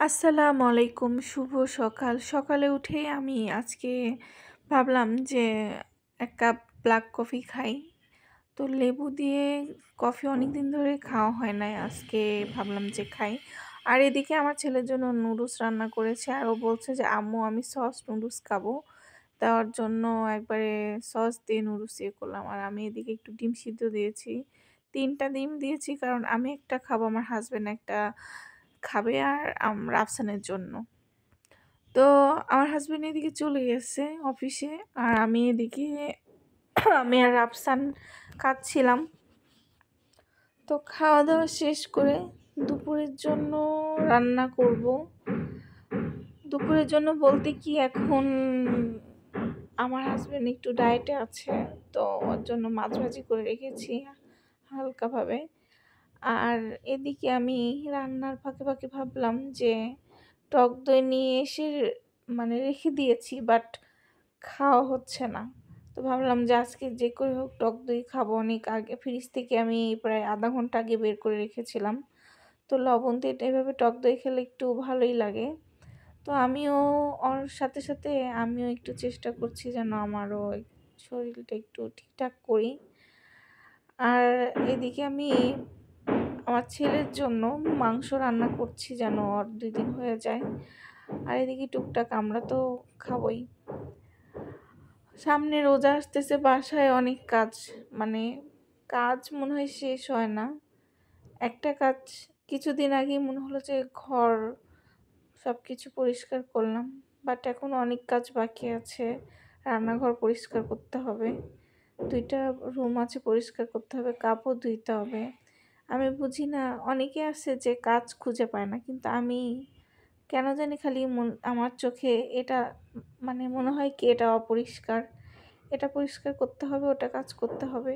আসসালামু আলাইকুম। শুভ সকাল। সকালে উঠেই আমি আজকে ভাবলাম যে ১ কাপ ব্লাক কফি খাই। তো লেবু দিয়ে কফি অনেকদিন ধরে খাওয়া হয় নাই। আজকে ভাবলাম যে খাই। আর এদিকে আমার ছেলের জন্য নুডলস রান্না করেছে। আর ও বলছে যে, "আম্মু আমি সস নুডলস খাবো।" দেওয়ার জন্য একবারে সস দিয়ে নুডলস ইয়ে করলাম। আর আমি এদিকে একটু ডিম সিদ্ধ দিয়েছি। ৩ টা ডিম দিয়েছি কারণ আমি একটা খাবো, আমার হাসব্যান্ড একটা খাবে আর রাফসানের জন্য। তো আমার হাসব্যান্ড এদিকে চলে গেছে অফিসে। আর আমি এদিকে আমি আর রাফসান খাচ্ছিলাম। তো খাওয়া-দাওয়া শেষ করে দুপুরের জন্য রান্না করব। দুপুরের জন্য বলতে কি এখন আমার হাসব্যান্ড একটু ডায়েটে আছে। তো ওর জন্য মাছ ভাজি করে রেখেছি হালকাভাবে। আর এদিকে আমি রান্নার ফাঁকে, ফাঁকে ভাবলাম যে টক দই নিয়ে এসে মানে রেখে দিয়েছি বাট খাওয়া হচ্ছে না। তো ভাবলাম যে আজকে যে করে হোক টক দই খাবো। অনেক আগে ফ্রিজ থেকে আমি প্রায় ০.৫ ঘন্টা আগে বের করে রেখেছিলাম। তো লবণ দিয়ে এভাবে টক দই খেলে একটু ভালোই লাগে। তো আমিও ওর সাথে, সাথে আমিও একটু চেষ্টা করছি যেন আমারও শরীরটা একটু ঠিকঠাক করি। আর এদিকে আমি আমার ছেলের জন্য মাংস রান্না করছি যেন ওর ২ দিন হয়ে যায়। আর এদিকে টুকটাক আমরা তো খাবোই। সামনে রোজা আসতেছে, বাসায় অনেক কাজ। মানে কাজ মনে হয় শেষ হয় না। একটা কাজ কিছুদিন আগেই মনে হলো যে ঘর সবকিছু পরিষ্কার করলাম। বাট এখনও অনেক কাজ বাকি আছে। রান্নাঘর পরিষ্কার করতে হবে। ২ টা রুম আছে পরিষ্কার করতে হবে, কাপড় ধুইতে হবে। আমি বুঝি না, অনেকে আছে যে কাজ খুঁজে পায় না। কিন্তু আমি কেন জানি খালি আমার চোখে এটা মানে মনে হয় কি এটা অপরিষ্কার। এটা পরিষ্কার করতে হবে, ওটা কাজ করতে হবে।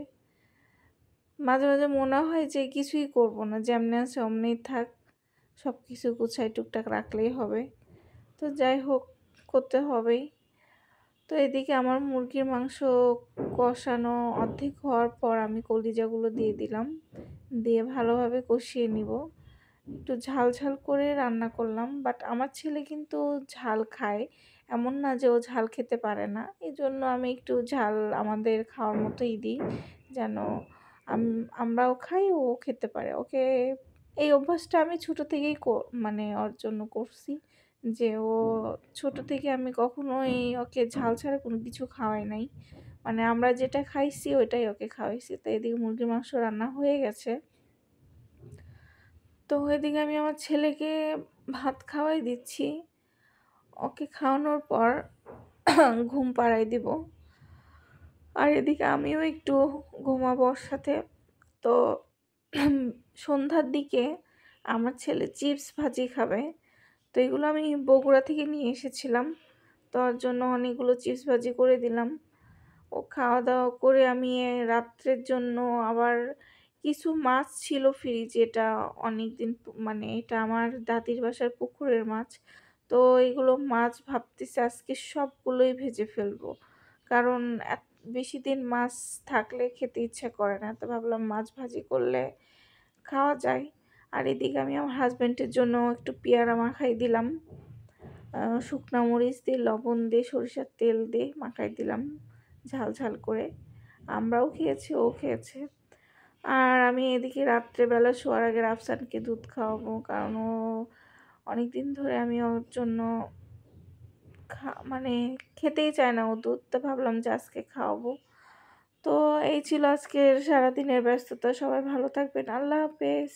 মাঝে, মাঝে মনে হয় যে কিছুই করব না। যেমনি আছে অমনিই থাক। সবকিছু গুছায় টুকটাক রাখলেই হবে। তো যাই হোক করতে হবেই। তো এদিকে আমার মুরগির মাংস কষানো অর্ধেক হওয়ার পর আমি কলিজাগুলো দিয়ে দিলাম। দিয়ে ভালোভাবে কষিয়ে নিব। একটু ঝাল, ঝাল করে রান্না করলাম। বাট আমার ছেলে কিন্তু ঝাল খায়। এমন না যে ও ঝাল খেতে পারে না। এজন্য আমি একটু ঝাল আমাদের খাওয়ার মতোই দিই। যেন আমরাও খাই, ও খেতে পারে। ওকে এই অভ্যাসটা আমি ছোট থেকেই মানে ওর জন্য করছি। যে ও ছোট থেকে আমি কখনোই ওকে ঝাল ছাড়া কোনো কিছু খাওয়াই নাই। মানে আমরা যেটা খাইছি ওইটাই ওকে খাওয়াইছি। তো এদিকে মুরগির মাংস রান্না হয়ে গেছে। তো এদিকে আমি আমার ছেলেকে ভাত খাওয়াই দিচ্ছি। ওকে খাওয়ানোর পর ঘুম পাড়ায় দিব। আর এদিকে আমিও একটু ঘুমাবো ওর সাথে। তো সন্ধ্যার দিকে আমার ছেলে চিপস ভাজি খাবে। তো এগুলো আমি বগুড়া থেকে নিয়ে এসেছিলাম। তো ওর জন্য অনেকগুলো চিপস ভাজি করে দিলাম। ও খাওয়া-দাওয়া করে আমি রাত্রের জন্য আবার কিছু মাছ ছিল ফ্রিজে। এটা অনেকদিন মানে এটা আমার দাদির বাসার পুকুরের মাছ। তো এগুলো মাছ ভাবতেছি আজকে সবগুলোই ভেজে ফেলবো। কারণ বেশিদিন মাছ থাকলে খেতে ইচ্ছা করে না। তো ভাবলাম মাছ ভাজি করলে খাওয়া যায়। আর এদিকে আমি আমার হাসব্যান্ডের জন্য একটু পেয়ারা মাখাই দিলাম। শুকনা মরিচ দিয়ে, লবণ দিয়ে, সরিষার তেল দিয়ে মাখাই দিলাম ঝাল, ঝাল করে। আমরাও খেয়েছি, ও খেয়েছে। আর আমি এদিকে রাত্রেবেলা শোয়ার আগে রাফসানকে দুধ খাওয়াবো। কারণ ও অনেকদিন ধরে আমি ওর জন্য মানে খেতেই চায় না ও দুধ। তো ভাবলাম যে আজকে খাওয়াবো। তো এই ছিল আজকের সারাদিনের ব্যস্ততা। সবাই ভালো থাকবেন। আল্লাহ হাফেজ।